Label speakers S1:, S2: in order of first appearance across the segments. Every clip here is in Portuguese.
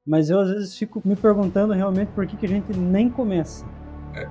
S1: mas eu às vezes fico me perguntando realmente por que a gente nem começa.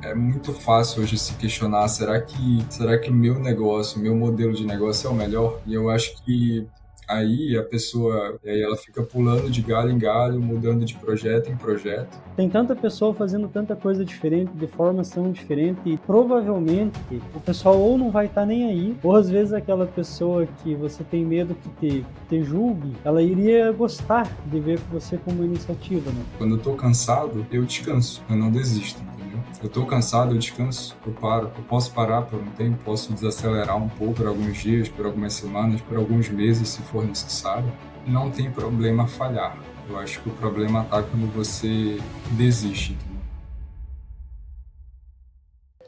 S2: É muito fácil hoje se questionar, será que o meu negócio, o meu modelo de negócio é o melhor? E eu acho que aí a pessoa, aí ela fica pulando de galho em galho, mudando de projeto em projeto.
S1: Tem tanta pessoa fazendo tanta coisa diferente, de formas tão diferentes, e provavelmente o pessoal ou não vai estar nem aí, ou às vezes aquela pessoa que você tem medo que te julgue, ela iria gostar de ver você como iniciativa, né?
S2: Quando eu tô cansado, eu descanso, eu não desisto, entendeu? Eu tô cansado, eu descanso, eu paro. Eu posso parar por um tempo, posso desacelerar um pouco por alguns dias, por algumas semanas, por alguns meses, se for necessário. Não tem problema falhar. Eu acho que o problema tá quando você desiste, entendeu?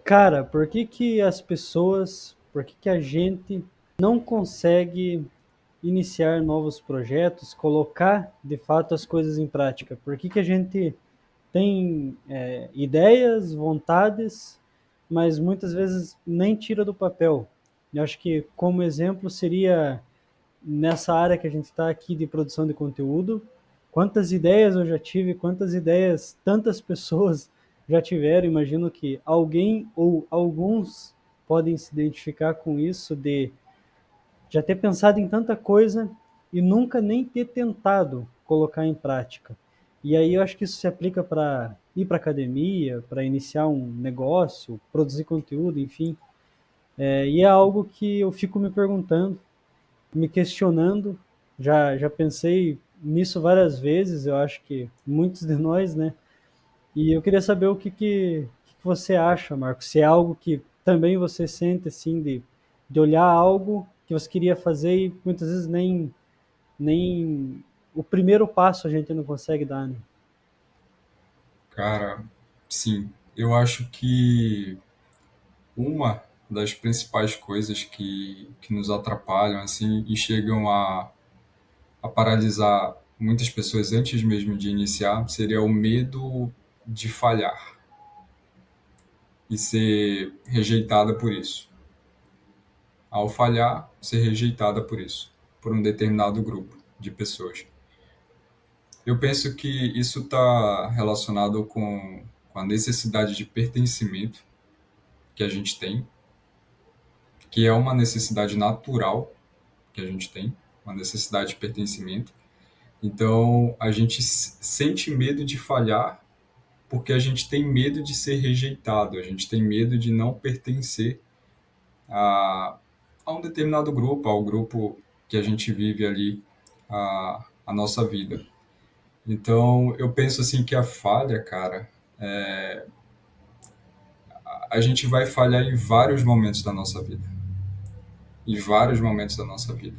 S1: Cara, por que a gente não consegue iniciar novos projetos, colocar de fato as coisas em prática? Por que a gente tem ideias, vontades, mas muitas vezes nem tira do papel? Eu acho que como exemplo seria nessa área que a gente está aqui de produção de conteúdo, quantas ideias eu já tive, quantas ideias tantas pessoas já tiveram. Imagino que alguém ou alguns podem se identificar com isso de já ter pensado em tanta coisa e nunca nem ter tentado colocar em prática. E aí eu acho que isso se aplica para ir para academia, para iniciar um negócio, produzir conteúdo, enfim. E é algo que eu fico me perguntando, me questionando. Já pensei nisso várias vezes, eu acho que muitos de nós, né? E eu queria saber o que você acha, Marco. Se é algo que também você sente assim de olhar algo que você queria fazer e muitas vezes nem o primeiro passo a gente não consegue dar, né?
S2: Cara, sim, eu acho que uma das principais coisas que nos atrapalham assim e chegam a paralisar muitas pessoas antes mesmo de iniciar seria o medo de falhar e ser rejeitada por isso. Ao falhar, ser rejeitada por isso, por um determinado grupo de pessoas. Eu penso que isso está relacionado com a necessidade de pertencimento que a gente tem, que é uma necessidade natural que a gente tem, uma necessidade de pertencimento. Então, a gente sente medo de falhar porque a gente tem medo de ser rejeitado, a gente tem medo de não pertencer a, a um determinado grupo, ao grupo que a gente vive ali a nossa vida. Então, eu penso assim que a falha, cara, a gente vai falhar em vários momentos da nossa vida. Em vários momentos da nossa vida.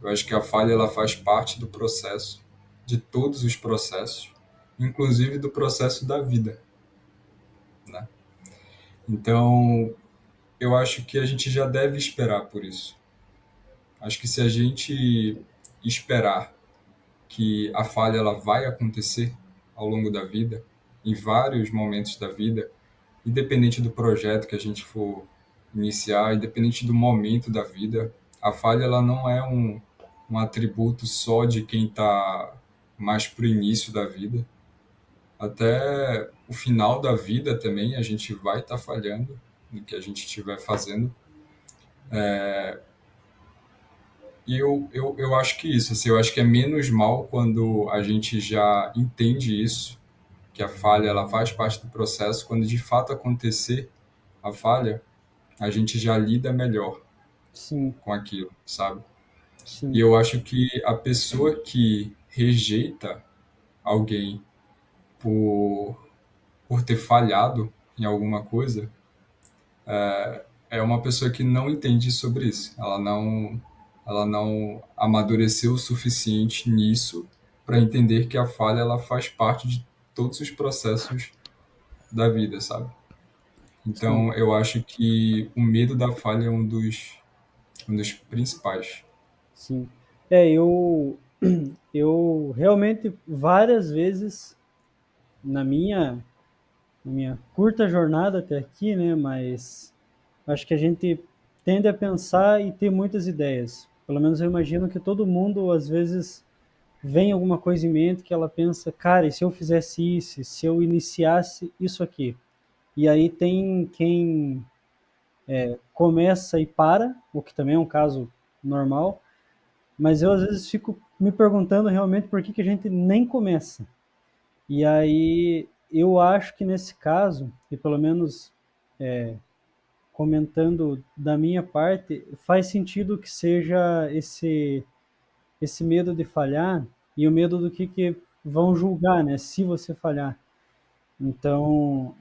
S2: Eu acho que a falha ela faz parte do processo, de todos os processos, inclusive do processo da vida, né? Então, eu acho que a gente já deve esperar por isso. Acho que se a gente esperar que a falha ela vai acontecer ao longo da vida, em vários momentos da vida, independente do projeto que a gente for iniciar, independente do momento da vida, a falha ela não é um atributo só de quem está mais pro início da vida. Até o final da vida também a gente vai estar falhando no que a gente estiver fazendo. E eu acho que isso, assim, eu acho que é menos mal quando a gente já entende isso, que a falha ela faz parte do processo, quando de fato acontecer a falha, a gente já lida melhor
S1: Sim,
S2: com aquilo, sabe? E
S1: sim,
S2: eu acho que a pessoa que rejeita alguém por, por ter falhado em alguma coisa é uma pessoa que não entende sobre isso. Ela não amadureceu o suficiente nisso para entender que a falha ela faz parte de todos os processos da vida, sabe?
S1: sim,
S2: Então, eu acho que o medo da falha é um dos principais.
S1: sim. Eu realmente várias vezes na minha curta jornada até aqui, né? Mas acho que a gente tende a pensar e ter muitas ideias. Pelo menos eu imagino que todo mundo às vezes vem alguma coisa em mente que ela pensa, cara, e se eu fizesse isso, e se eu iniciasse isso aqui? E aí tem quem começa e para, o que também é um caso normal, mas eu às vezes fico me perguntando realmente por que que a gente nem começa. E aí eu acho que nesse caso, e pelo menos comentando da minha parte, faz sentido que seja esse medo de falhar e o medo do que vão julgar, né, se você falhar. Então,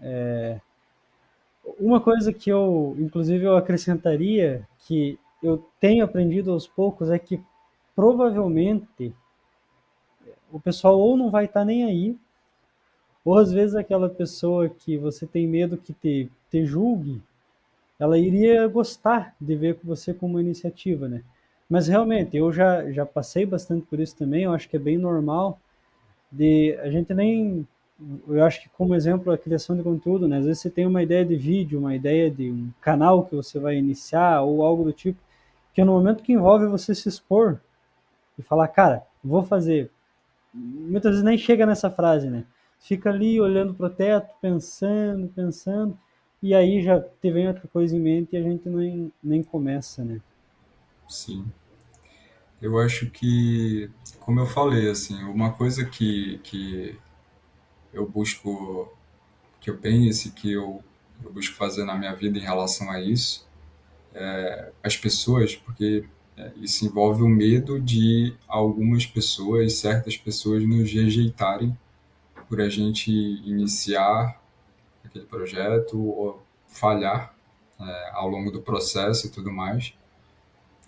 S1: uma coisa que eu, inclusive, eu acrescentaria, que eu tenho aprendido aos poucos, é que provavelmente o pessoal ou não vai estar nem aí, ou às vezes aquela pessoa que você tem medo que te julgue, ela iria gostar de ver você como uma iniciativa, né? Mas realmente, eu já passei bastante por isso também, eu acho que é bem normal de a gente nem, eu acho que como exemplo a criação de conteúdo, né? Às vezes você tem uma ideia de vídeo, uma ideia de um canal que você vai iniciar ou algo do tipo, que no momento que envolve você se expor e falar, cara, vou fazer, muitas vezes nem chega nessa frase, né? Fica ali olhando pro teto, pensando, pensando, e aí já te vem outra coisa em mente e a gente nem começa, né?
S2: Sim. Eu acho que, como eu falei, assim, uma coisa que eu busco, que eu penso, eu busco fazer na minha vida em relação a isso, as pessoas, porque isso envolve o medo de algumas pessoas, certas pessoas, nos rejeitarem por a gente iniciar aquele projeto ou falhar ao longo do processo e tudo mais.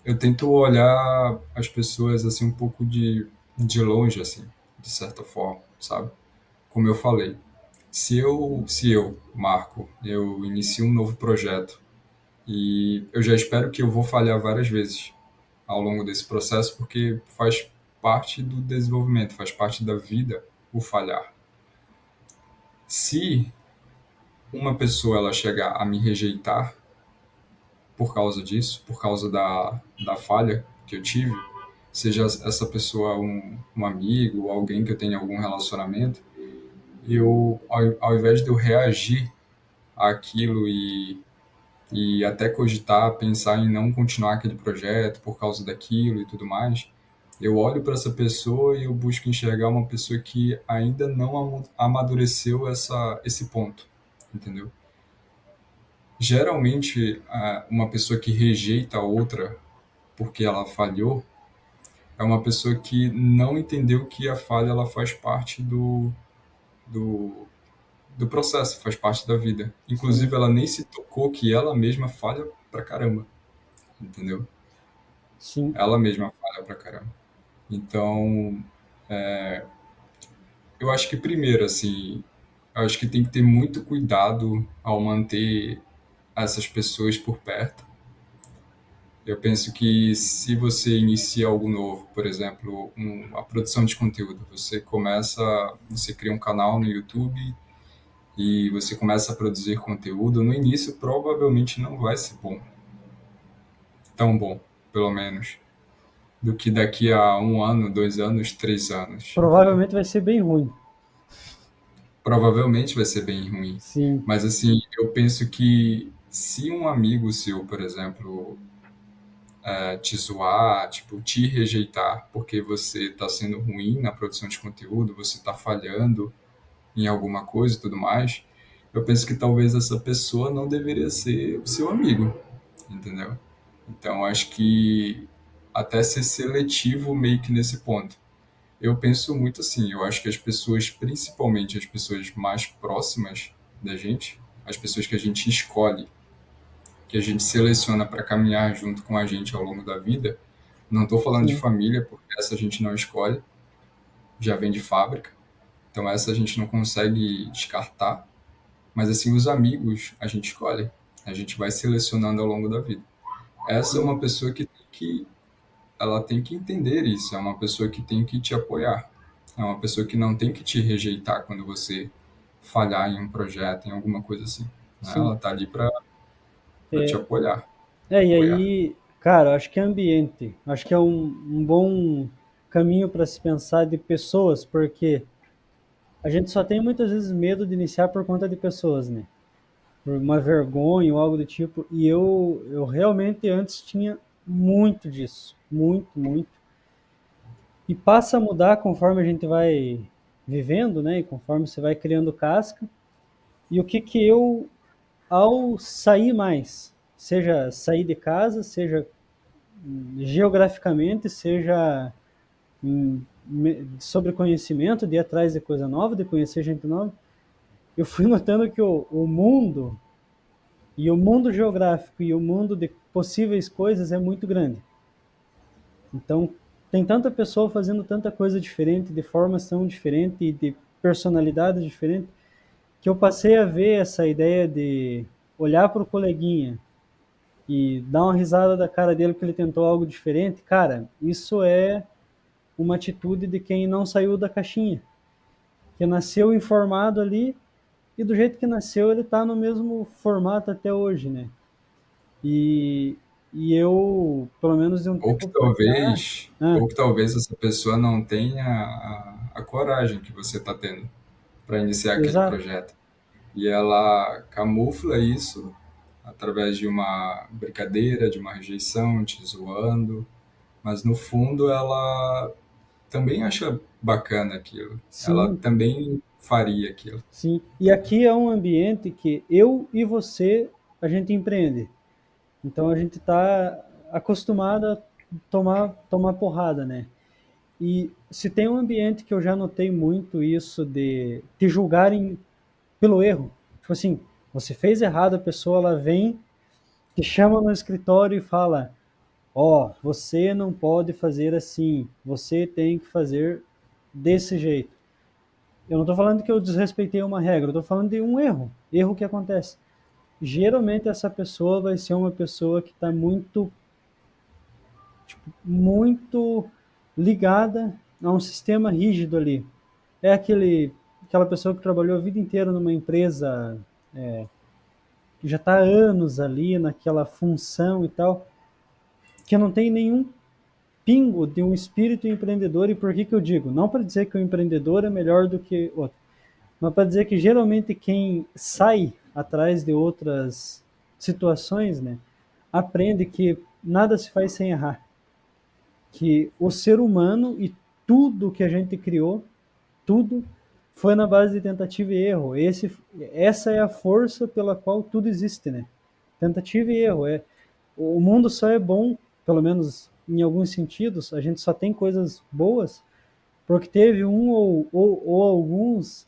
S2: Eu tento olhar as pessoas assim um pouco de longe, assim, de certa forma, sabe? Como eu falei, se eu, Marco, eu inicio um novo projeto e eu já espero que eu vou falhar várias vezes ao longo desse processo, porque faz parte do desenvolvimento, faz parte da vida o falhar. Se uma pessoa ela chegar a me rejeitar por causa disso, por causa da falha que eu tive, seja essa pessoa um amigo, alguém que eu tenha algum relacionamento, eu, ao invés de eu reagir àquilo e até cogitar, pensar em não continuar aquele projeto por causa daquilo e tudo mais, eu olho para essa pessoa e eu busco enxergar uma pessoa que ainda não amadureceu esse ponto, entendeu? Geralmente, uma pessoa que rejeita a outra porque ela falhou é uma pessoa que não entendeu que a falha ela faz parte do, do processo, faz parte da vida.
S1: Sim,
S2: Inclusive, ela nem se tocou que ela mesma falha pra caramba, entendeu?
S1: sim,
S2: Ela mesma falha pra caramba. Então, eu acho que primeiro, assim, eu acho que tem que ter muito cuidado ao manter essas pessoas por perto. Eu penso que se você inicia algo novo, por exemplo, a produção de conteúdo, você cria um canal no YouTube e você começa a produzir conteúdo, no início provavelmente não vai ser bom, tão bom, pelo menos, do que daqui a um ano, 2 anos, 3 anos, entendeu?
S1: provavelmente vai ser bem ruim.
S2: Provavelmente vai ser bem ruim.
S1: Sim,
S2: Mas assim, eu penso que se um amigo seu, por exemplo, te zoar, tipo, te rejeitar porque você está sendo ruim na produção de conteúdo, você está falhando em alguma coisa e tudo mais, eu penso que talvez essa pessoa não deveria ser o seu amigo, entendeu? Então, acho que até ser seletivo meio que nesse ponto. Eu penso muito assim, eu acho que as pessoas, principalmente as pessoas mais próximas da gente, as pessoas que a gente escolhe, que a gente seleciona para caminhar junto com a gente ao longo da vida, não estou falando de
S1: sim,
S2: família, porque essa a gente não escolhe, já vem de fábrica, então essa a gente não consegue descartar, mas assim, os amigos a gente escolhe, a gente vai selecionando ao longo da vida. Essa é
S1: sim,
S2: uma pessoa ela tem que entender isso, é uma pessoa que tem que te apoiar, é uma pessoa que não tem que te rejeitar quando você falhar em um projeto, em alguma coisa assim. Né?
S1: sim.
S2: Ela tá ali para te
S1: É,
S2: apoiar,
S1: e
S2: apoiar.
S1: aí, cara, acho que é ambiente. Acho que é um bom. caminho para se pensar de pessoas, porque a gente só tem muitas vezes medo de iniciar por conta de pessoas, né? Por uma vergonha ou algo do tipo. E eu realmente antes tinha muito disso, muito, muito. E passa a mudar conforme a gente vai vivendo, né? E conforme você vai criando casca. E o que que eu, ao sair mais, seja sair de casa, seja geograficamente, seja sobre conhecimento, de ir atrás de coisa nova, de conhecer gente nova, eu fui notando que o mundo e o mundo geográfico e o mundo de possíveis coisas é muito grande. Então, tem tanta pessoa fazendo tanta coisa diferente, de formas tão diferentes e de personalidades diferentes, que eu passei a ver essa ideia de olhar para o coleguinha e dar uma risada da cara dele porque ele tentou algo diferente. Cara, isso é uma atitude de quem não saiu da caixinha, que nasceu informado ali e do jeito que nasceu ele está no mesmo formato até hoje, né? E, e eu, pelo menos de um
S2: Ou que
S1: tempo pra cá,
S2: talvez,
S1: ah,
S2: ou que talvez essa pessoa não tenha a coragem que você está tendo para iniciar aquele
S1: exato,
S2: projeto. E ela camufla isso através de uma brincadeira, de uma rejeição, te zoando, mas no fundo ela também acha bacana aquilo. Ela
S1: sim,
S2: também faria aquilo.
S1: sim. E aqui é um ambiente que eu e você, a gente empreende. Então a gente está acostumado a tomar porrada, né? E se tem um ambiente que eu já notei muito isso de te julgarem pelo erro, tipo assim, você fez errado, a pessoa ela vem, te chama no escritório e fala: ó, você não pode fazer assim, você tem que fazer desse jeito. Eu não estou falando que eu desrespeitei uma regra, eu estou falando de um erro que acontece. Geralmente essa pessoa vai ser uma pessoa que está muito ligada a um sistema rígido ali. É aquela pessoa que trabalhou a vida inteira numa empresa, que já está há anos ali naquela função e tal, que não tem nenhum pingo de um espírito empreendedor. E por que que eu digo? Não para dizer que o empreendedor é melhor do que outro, mas para dizer que geralmente quem sai atrás de outras situações, né, aprende que nada se faz sem errar, que o ser humano e tudo que a gente criou, tudo foi na base de tentativa e erro. Essa é a força pela qual tudo existe, né? Tentativa e erro. O mundo só é bom, pelo menos em alguns sentidos, a gente só tem coisas boas porque teve um ou alguns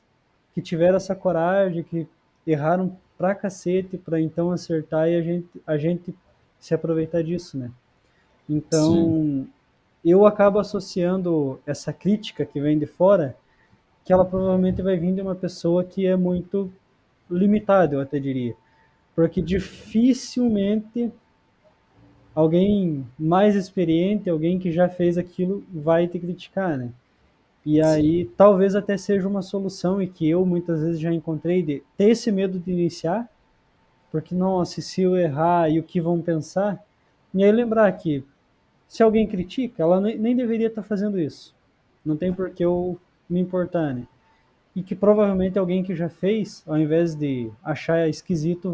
S1: que tiveram essa coragem, que erraram pra cacete para então acertar e a gente se aproveitar disso, né?
S2: Sim,
S1: Então, eu acabo associando essa crítica que vem de fora, que ela provavelmente vai vir de uma pessoa que é muito limitada, eu até diria. Porque dificilmente alguém mais experiente, alguém que já fez aquilo, vai te criticar, né? E
S2: sim,
S1: aí talvez até seja uma solução e que eu muitas vezes já encontrei de ter esse medo de iniciar, porque nossa, se eu errar e o que vão pensar? E aí lembrar que se alguém critica, ela nem deveria estar fazendo isso. Não tem por que eu me importar, né? E que provavelmente alguém que já fez, ao invés de achar esquisito,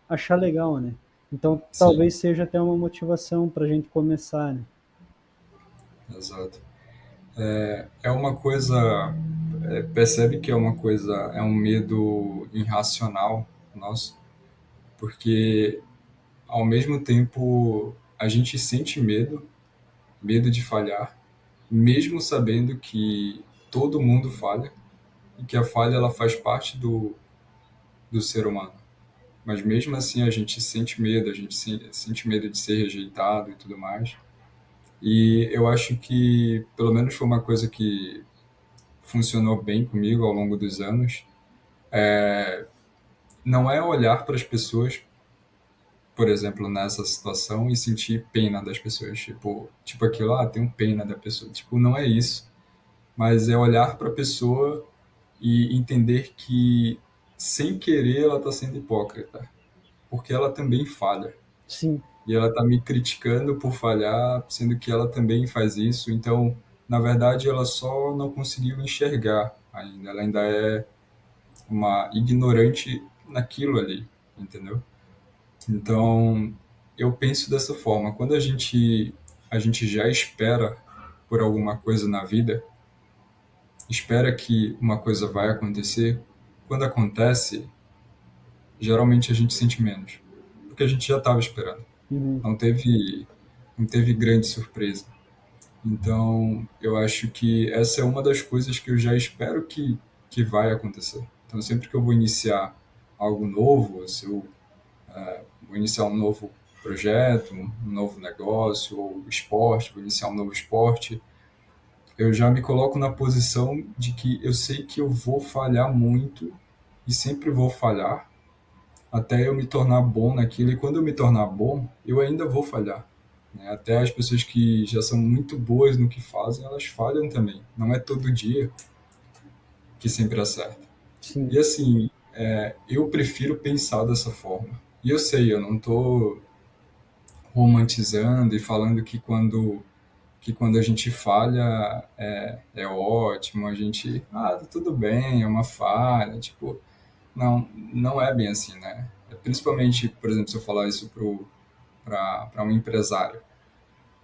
S1: achar legal, né? Então
S2: sim,
S1: talvez seja até uma motivação para a gente começar, né?
S2: exato. É uma coisa, percebe que é uma coisa, é um medo irracional nosso, porque ao mesmo tempo a gente sente medo, medo de falhar, mesmo sabendo que todo mundo falha e que a falha ela faz parte do ser humano. Mas mesmo assim a gente sente medo, a gente sente medo de ser rejeitado e tudo mais. E eu acho que, pelo menos foi uma coisa que funcionou bem comigo ao longo dos anos, não é olhar para as pessoas, por exemplo, nessa situação e sentir pena das pessoas, tipo aquilo, tenho pena da pessoa. Tipo, não é isso, mas é olhar para a pessoa e entender que sem querer ela está sendo hipócrita, porque ela também falha.
S1: Sim,
S2: e ela tá me criticando por falhar, sendo que ela também faz isso. Então, na verdade, ela só não conseguiu enxergar ainda. Ela ainda é uma ignorante naquilo ali, entendeu? Então, eu penso dessa forma. Quando a gente já espera por alguma coisa na vida, espera que uma coisa vai acontecer, quando acontece, geralmente a gente sente menos, porque a gente já estava esperando.
S1: Uhum.
S2: Não teve, não teve grande surpresa. Então, eu acho que essa é uma das coisas que eu já espero que vai acontecer. Então, sempre que eu vou iniciar algo novo, se eu vou iniciar um novo projeto, um novo negócio, ou esporte, vou iniciar um novo esporte, eu já me coloco na posição de que eu sei que eu vou falhar muito e sempre vou falhar até eu me tornar bom naquilo. E quando eu me tornar bom, eu ainda vou falhar, né? Até as pessoas que já são muito boas no que fazem, elas falham também. Não é todo dia que sempre acerta. E
S1: Sim,
S2: assim, eu prefiro pensar dessa forma. E eu sei, eu não estou romantizando e falando que quando a gente falha é ótimo, a gente, tá tudo bem, é uma falha, tipo, não, não é bem assim, né? Principalmente, por exemplo, se eu falar isso para um empresário.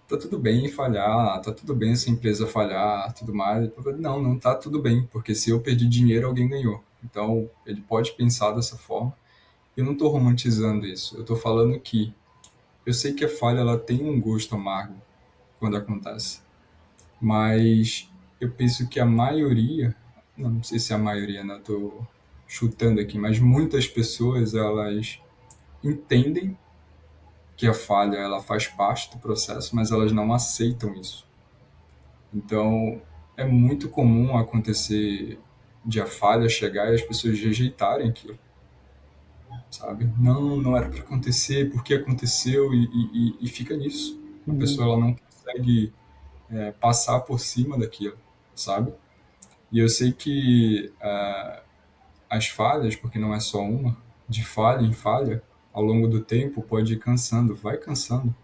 S2: Tá tudo bem falhar, tá tudo bem se a empresa falhar, tudo mais. Não, não tá tudo bem, porque se eu perdi dinheiro, alguém ganhou. Então, ele pode pensar dessa forma. Eu não estou romantizando isso. Eu estou falando que eu sei que a falha ela tem um gosto amargo quando acontece, mas eu penso que a maioria, não sei se é a maioria, né? Estou chutando aqui, mas muitas pessoas elas entendem que a falha ela faz parte do processo, mas elas não aceitam isso. Então, é muito comum acontecer de a falha chegar e as pessoas rejeitarem aquilo, sabe? Não, não era para acontecer, porque aconteceu e fica nisso. A
S1: uhum.
S2: pessoa ela não consegue passar por cima daquilo, sabe? E eu sei que as falhas, porque não é só uma, de falha em falha, ao longo do tempo pode ir cansando, vai cansando,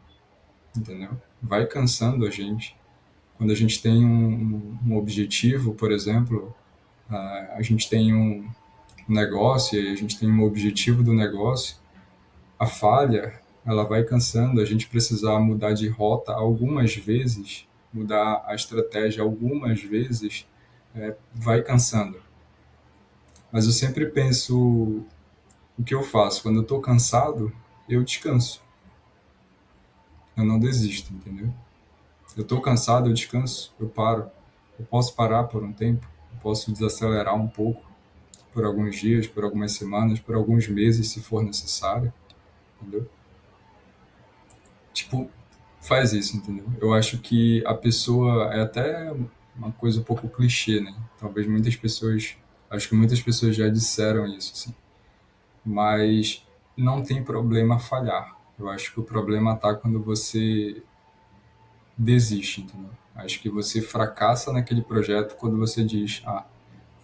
S2: entendeu? Vai cansando a gente. Quando a gente tem um objetivo, por exemplo, a gente tem um negócio e a gente tem um objetivo do negócio, a falha, ela vai cansando, a gente precisar mudar de rota algumas vezes, mudar a estratégia algumas vezes, vai cansando. Mas eu sempre penso o que eu faço. Quando eu estou cansado, eu descanso. Eu não desisto, entendeu? Eu estou cansado, eu descanso, eu paro. Eu posso parar por um tempo, eu posso desacelerar um pouco por alguns dias, por algumas semanas, por alguns meses, se for necessário, entendeu? Tipo, faz isso, entendeu? Eu acho que a pessoa é até uma coisa um pouco clichê, né? Talvez muitas pessoas, acho que muitas pessoas já disseram isso, assim. Mas não tem problema falhar. Eu acho que o problema tá quando você desiste, entendeu? Acho que você fracassa naquele projeto quando você diz,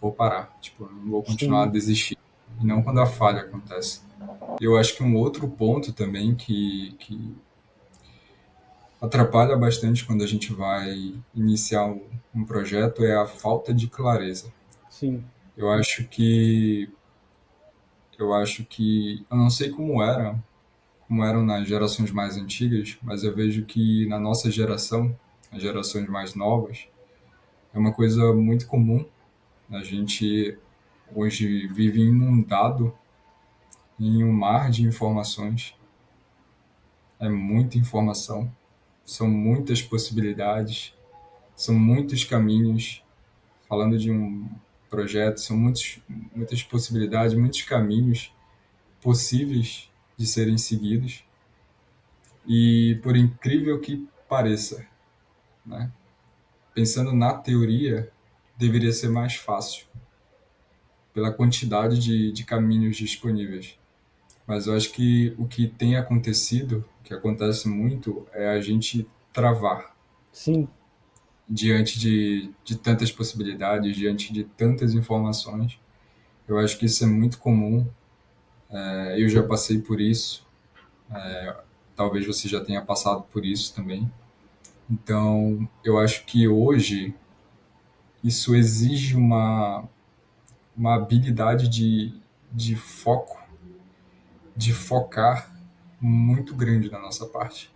S2: vou parar, tipo, eu não vou continuar a
S1: Sim,
S2: desistir. E não quando a falha acontece. Eu acho que um outro ponto também que atrapalha bastante quando a gente vai iniciar um projeto é a falta de clareza.
S1: sim,
S2: Eu acho que eu não sei como eram nas gerações mais antigas, mas eu vejo que na nossa geração, as gerações mais novas, é uma coisa muito comum. A gente hoje vive inundado em um mar de informações, é muita informação, são muitas possibilidades, são muitos caminhos. Falando de um projeto, são muitas possibilidades, muitos caminhos possíveis de serem seguidos. E por incrível que pareça, né, pensando na teoria, deveria ser mais fácil pela quantidade de caminhos disponíveis. Mas eu acho que o que tem acontecido, o que acontece muito, é a gente travar
S1: sim,
S2: diante de tantas possibilidades, diante de tantas informações. Eu acho que isso é muito comum. Eu já passei por isso. talvez você já tenha passado por isso também. Então, eu acho que hoje isso exige uma habilidade de foco, de focar muito grande na nossa parte.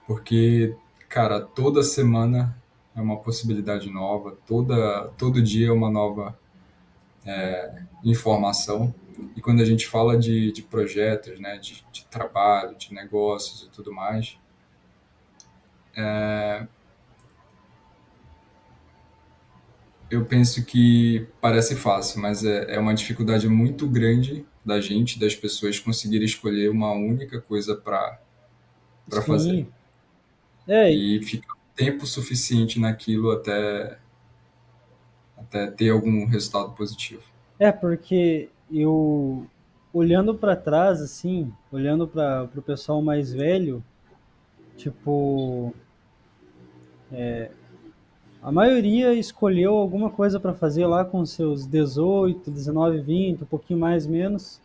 S2: Porque, cara, toda semana é uma possibilidade nova, todo dia é uma nova informação. E quando a gente fala de projetos, né, de trabalho, de negócios e tudo mais, eu penso que parece fácil, mas é uma dificuldade muito grande da gente, das pessoas, conseguirem escolher uma única coisa para fazer.
S1: Sim. É,
S2: E ficar tempo suficiente naquilo até ter algum resultado positivo.
S1: porque eu, olhando para trás, assim, olhando para o pessoal mais velho, tipo, a maioria escolheu alguma coisa para fazer lá com seus 18, 19, 20, um pouquinho mais, menos,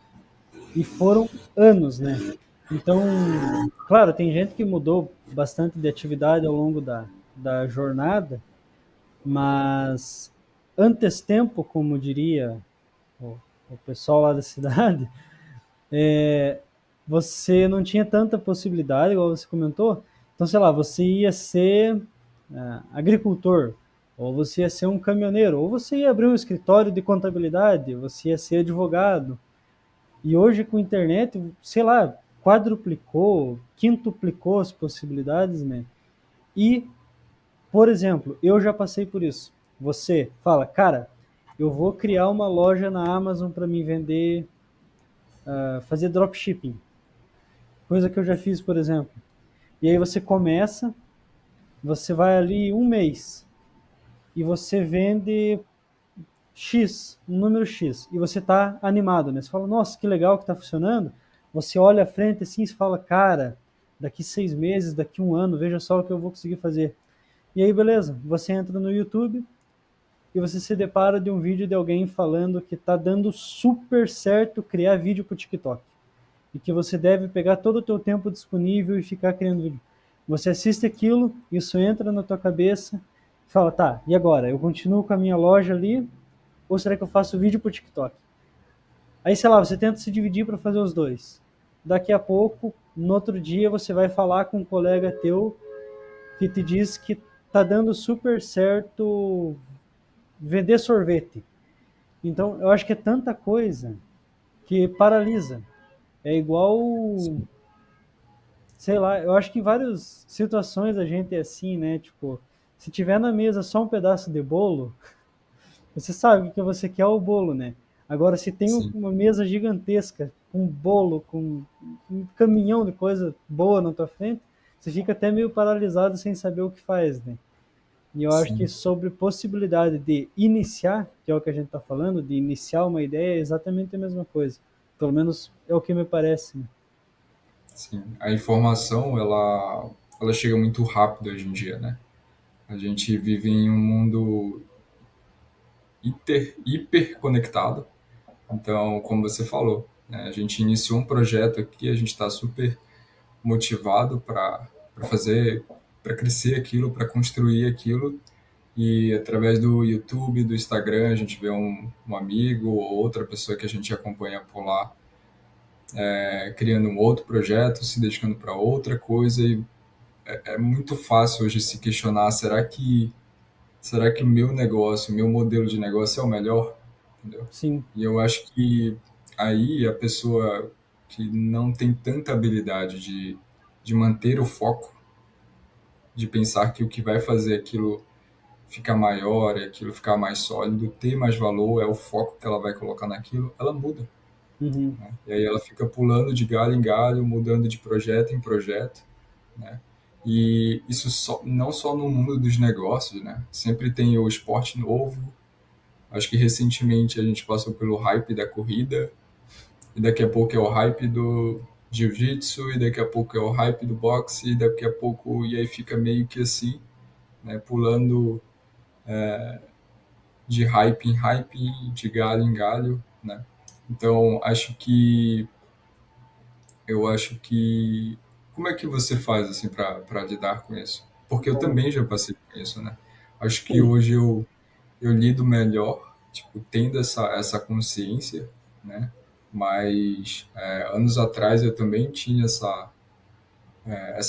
S1: e foram anos, né? Então, claro, tem gente que mudou bastante de atividade ao longo da jornada, mas antes tempo, como diria o, o pessoal lá da cidade, você não tinha tanta possibilidade, igual você comentou. Então, sei lá, você ia ser agricultor, ou você ia ser um caminhoneiro, ou você ia abrir um escritório de contabilidade, você ia ser advogado. E hoje com a internet, sei lá, quadruplicou, quintuplicou as possibilidades, né? E, por exemplo, eu já passei por isso. Você fala, cara, eu vou criar uma loja na Amazon para me vender, fazer dropshipping, coisa que eu já fiz, por exemplo. E aí você começa, você vai ali um mês e você vende X, um número X, e você está animado, né? Você fala, nossa, que legal que está funcionando. Você olha à frente assim e fala, cara, daqui 6 meses, daqui um ano, veja só o que eu vou conseguir fazer. E aí, beleza, você entra no YouTube e você se depara de um vídeo de alguém falando que está dando super certo criar vídeo para o TikTok. E que você deve pegar todo o teu tempo disponível e ficar criando vídeo. Você assiste aquilo, isso entra na tua cabeça, fala, tá, e agora? Eu continuo com a minha loja ali, ou será que eu faço vídeo pro TikTok? Aí, sei lá, você tenta se dividir para fazer os dois. Daqui a pouco, no outro dia, você vai falar com um colega teu que te diz que tá dando super certo vender sorvete. Então, eu acho que é tanta coisa que paralisa. É igual, sei lá, eu acho que em várias situações a gente é assim, né? Tipo, se tiver na mesa só um pedaço de bolo, você sabe que você quer o bolo, né? Agora, se tem
S2: Sim,
S1: uma mesa gigantesca com bolo, com um caminhão de coisa boa na tua frente, você fica até meio paralisado sem saber o que faz, né? E eu acho que
S2: sim,
S1: sobre possibilidade de iniciar, que é o que a gente está falando, de iniciar uma ideia, é exatamente a mesma coisa. Pelo menos é o que me parece, né?
S2: sim. A informação, ela chega muito rápido hoje em dia, né? A gente vive em um mundo hiper conectado. Então, como você falou, né, a gente iniciou um projeto aqui, a gente está super motivado para fazer, para crescer aquilo, para construir aquilo. E através do YouTube, do Instagram, a gente vê um amigo ou outra pessoa que a gente acompanha por lá, criando um outro projeto, se dedicando para outra coisa. E é muito fácil hoje se questionar: será que o meu negócio, o meu modelo de negócio é o melhor? Entendeu?
S1: Sim.
S2: E eu acho que aí a pessoa que não tem tanta habilidade de manter o foco, de pensar que o que vai fazer aquilo ficar maior, e aquilo ficar mais sólido, ter mais valor, é o foco que ela vai colocar naquilo, ela muda.
S1: Uhum.
S2: Né? E aí ela fica pulando de galho em galho, mudando de projeto em projeto, né? E isso não só no mundo dos negócios, né? Sempre tem o esporte novo. Acho que recentemente a gente passou pelo hype da corrida, e daqui a pouco é o hype do jiu-jitsu, e daqui a pouco é o hype do boxe, e daqui a pouco, e aí fica meio que assim, né? Pulando de hype em hype, de galho em galho, né? Então, eu acho que como é que você faz assim para lidar com isso? Porque eu
S1: Bom,
S2: também já passei por isso, né? Acho que
S1: sim,
S2: hoje eu lido melhor, tipo, tendo essa consciência, né? Mas anos atrás eu também tinha essa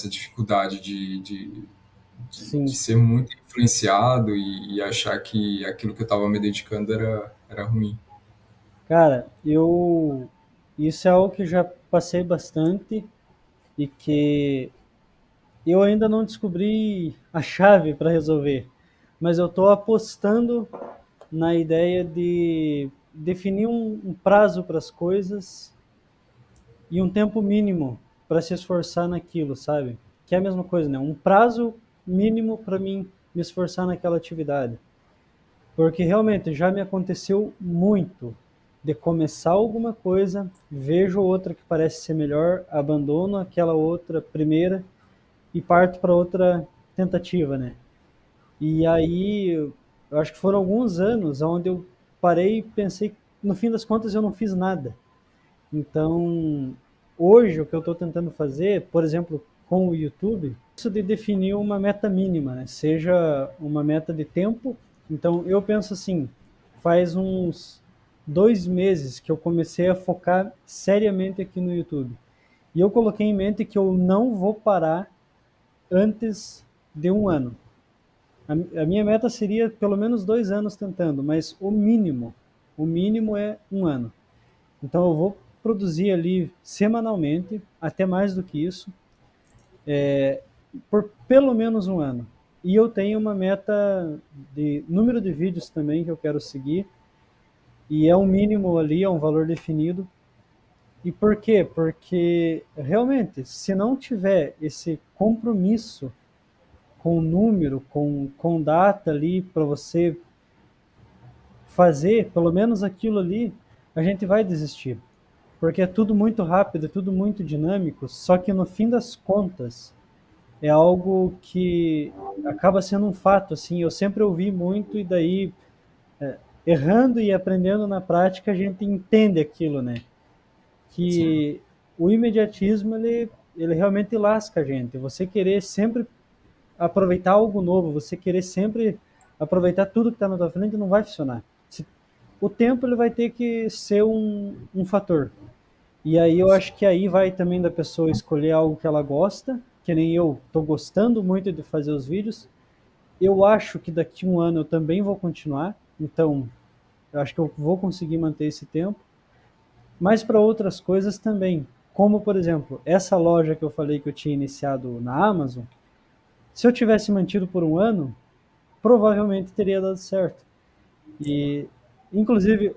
S2: dificuldade de
S1: sim.
S2: ser muito influenciado e achar que aquilo que eu estava me dedicando era ruim.
S1: Cara, isso é algo que já passei bastante e que eu ainda não descobri a chave para resolver, mas eu estou apostando na ideia de definir um prazo para as coisas e um tempo mínimo para se esforçar naquilo, sabe? Que é a mesma coisa, né? Um prazo mínimo para mim me esforçar naquela atividade. Porque realmente já me aconteceu muito de começar alguma coisa, vejo outra que parece ser melhor, abandono aquela outra primeira e parto para outra tentativa, né? E aí, eu acho que foram alguns anos onde eu parei e pensei, no fim das contas eu não fiz nada. Então, hoje o que eu estou tentando fazer, por exemplo, com o YouTube, isso de definir uma meta mínima, né? Seja uma meta de tempo. Então, eu penso assim, faz uns 2 meses que eu comecei a focar seriamente aqui no YouTube. E eu coloquei em mente que eu não vou parar antes de um ano. A minha meta seria pelo menos 2 anos tentando, mas o mínimo é um ano. Então eu vou produzir ali semanalmente, até mais do que isso, por pelo menos um ano. E eu tenho uma meta de número de vídeos também que eu quero seguir, e é um mínimo ali, é um valor definido. E por quê? Porque realmente, se não tiver esse compromisso com o número, com data ali para você fazer pelo menos aquilo ali, a gente vai desistir. Porque é tudo muito rápido, é tudo muito dinâmico, só que no fim das contas é algo que acaba sendo um fato, assim, eu sempre ouvi muito e daí errando e aprendendo na prática a gente entende aquilo, né?
S2: Sim,
S1: Que o imediatismo ele realmente lasca a gente. Você querer sempre aproveitar algo novo, você querer sempre aproveitar tudo que está na tua frente não vai funcionar. O tempo ele vai ter que ser um fator. E aí eu
S2: sim,
S1: acho que aí vai também da pessoa escolher algo que ela gosta, que nem eu estou gostando muito de fazer os vídeos. Eu acho que daqui a um ano eu também vou continuar, então eu acho que eu vou conseguir manter esse tempo. Mas para outras coisas também, como por exemplo, essa loja que eu falei que eu tinha iniciado na Amazon, se eu tivesse mantido por um ano, provavelmente teria dado certo. E, inclusive,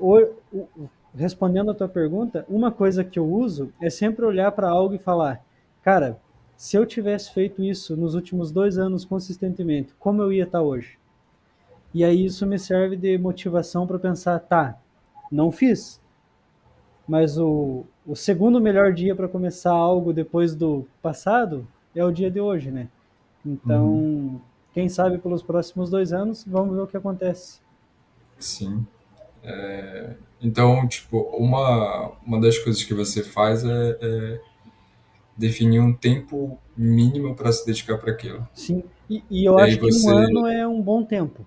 S1: respondendo a tua pergunta, uma coisa que eu uso é sempre olhar para algo e falar, cara, se eu tivesse feito isso nos últimos 2 anos consistentemente, como eu ia estar hoje? E aí isso me serve de motivação para pensar, tá, não fiz, mas o segundo melhor dia para começar algo depois do passado é o dia de hoje, né? Então, quem sabe pelos próximos 2 anos, vamos ver o que acontece.
S2: sim. Então, tipo, uma das coisas que você faz é definir um tempo mínimo para se dedicar para aquilo.
S1: Sim, e eu
S2: E aí
S1: acho que um
S2: você,
S1: ano é um bom tempo.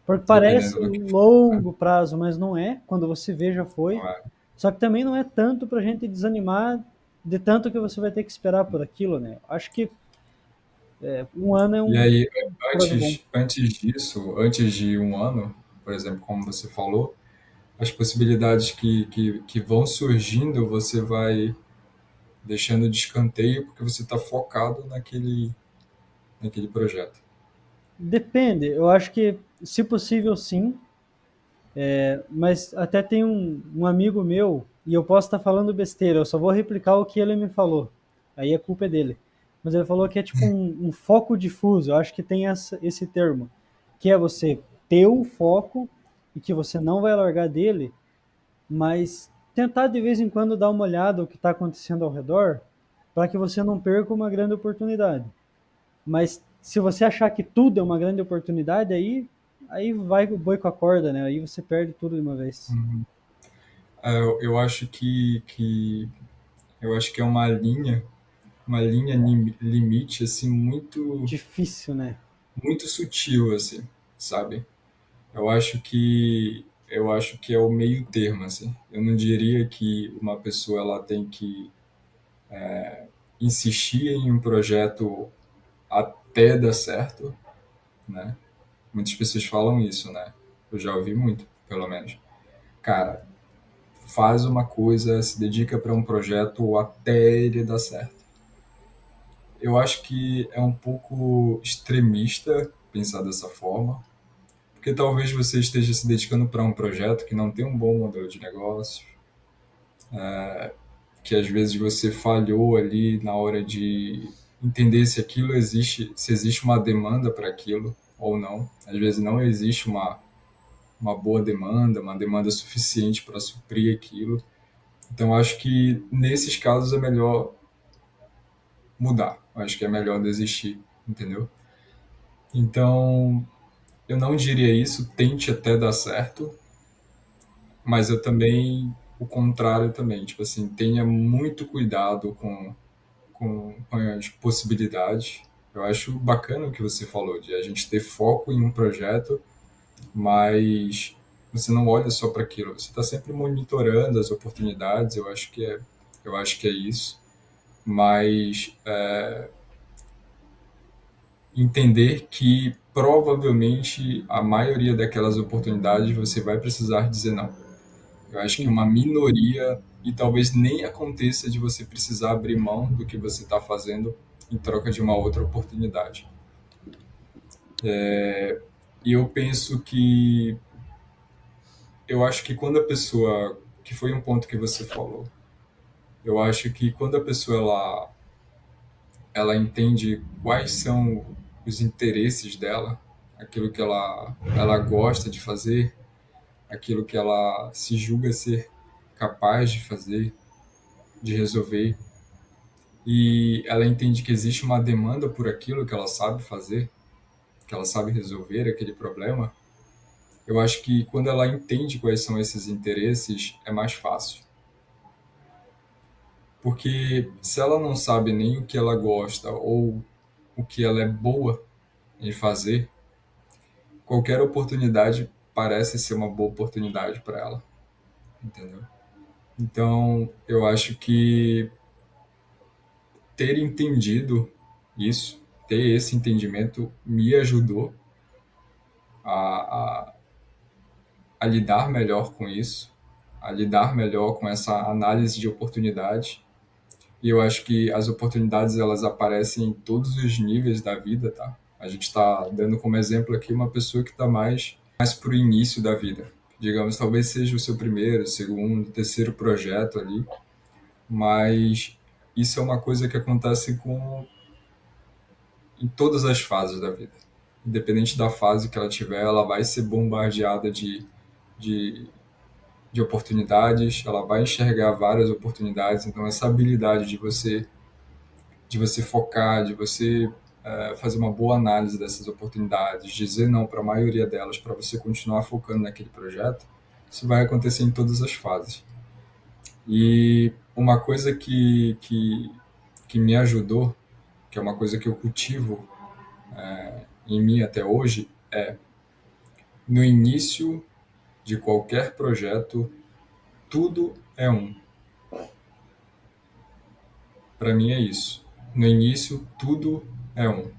S1: Porque parece
S2: dependendo do que for, né?
S1: longo prazo, mas não é. Quando você vê, já foi.
S2: Não é.
S1: Só que também não é tanto para a gente desanimar de tanto que você vai ter que esperar por aquilo, né? Acho que um ano é
S2: E
S1: um
S2: aí,
S1: prazo bom.
S2: antes disso, antes de um ano, por exemplo, como você falou, as possibilidades que vão surgindo, você vai deixando de escanteio porque você está focado naquele projeto.
S1: Depende, eu acho que, se possível, sim. Mas até tem um amigo meu, e eu posso estar falando besteira, eu só vou replicar o que ele me falou. Aí a culpa é dele. Mas ele falou que é tipo um foco difuso, eu acho que tem esse termo, que é você ter um foco e que você não vai largar dele, mas tentar de vez em quando dar uma olhada no que está acontecendo ao redor, para que você não perca uma grande oportunidade. Mas se você achar que tudo é uma grande oportunidade, aí vai o boi com a corda, né? Aí você perde tudo de uma vez.
S2: Eu acho que é uma linha. uma linha limite assim
S1: Difícil, né?
S2: muito sutil assim, sabe? Eu acho que é o meio termo assim. Eu não diria que uma pessoa ela tem que insistir em um projeto até dar certo, né? Muitas pessoas falam isso, né? Eu já ouvi muito, pelo menos. Cara, faz uma coisa, se dedica para um projeto até ele dar certo. Eu acho que é um pouco extremista pensar dessa forma, porque talvez você esteja se dedicando para um projeto que não tem um bom modelo de negócio, que às vezes você falhou ali na hora de entender se aquilo existe, se existe uma demanda para aquilo ou não. Às vezes não existe uma boa demanda, uma demanda suficiente para suprir aquilo. Então acho que nesses casos é melhor mudar. Acho que é melhor desistir, entendeu? Então eu não diria isso, tente até dar certo, mas eu também o contrário também, tipo assim, tenha muito cuidado com as possibilidades. Eu acho bacana o que você falou, de a gente ter foco em um projeto, mas você não olha só para aquilo, você está sempre monitorando as oportunidades, eu acho que é isso, mas entender que provavelmente a maioria daquelas oportunidades você vai precisar dizer não. Eu acho que
S1: Sim.
S2: uma minoria, e talvez nem aconteça de você precisar abrir mão do que você está fazendo em troca de uma outra oportunidade. E eu acho que quando a pessoa, que foi um ponto que você falou, eu acho que quando a pessoa ela entende quais são os interesses dela, aquilo que ela gosta de fazer, aquilo que ela se julga ser capaz de fazer, de resolver, e ela entende que existe uma demanda por aquilo que ela sabe fazer, que ela sabe resolver aquele problema, eu acho que quando ela entende quais são esses interesses, é mais fácil. Porque se ela não sabe nem o que ela gosta ou o que ela é boa em fazer, qualquer oportunidade parece ser uma boa oportunidade para ela, entendeu? Então, eu acho que ter entendido isso, ter esse entendimento, me ajudou a, a lidar melhor com isso, a lidar melhor com essa análise de oportunidade. E eu acho que as oportunidades elas aparecem em todos os níveis da vida, tá? A gente está dando como exemplo aqui uma pessoa que está mais para o início da vida. Digamos, talvez seja o seu primeiro, segundo, terceiro projeto ali, mas isso é uma coisa que acontece em todas as fases da vida. Independente da fase que ela tiver, ela vai ser bombardeada de, de oportunidades, ela vai enxergar várias oportunidades. Então, essa habilidade de você focar, de você fazer uma boa análise dessas oportunidades, dizer não para a maioria delas, para você continuar focando naquele projeto, isso vai acontecer em todas as fases. E uma coisa que me ajudou, que é uma coisa que eu cultivo em mim até hoje, é no início de qualquer projeto, tudo é um. Para mim é isso. No início, tudo é um.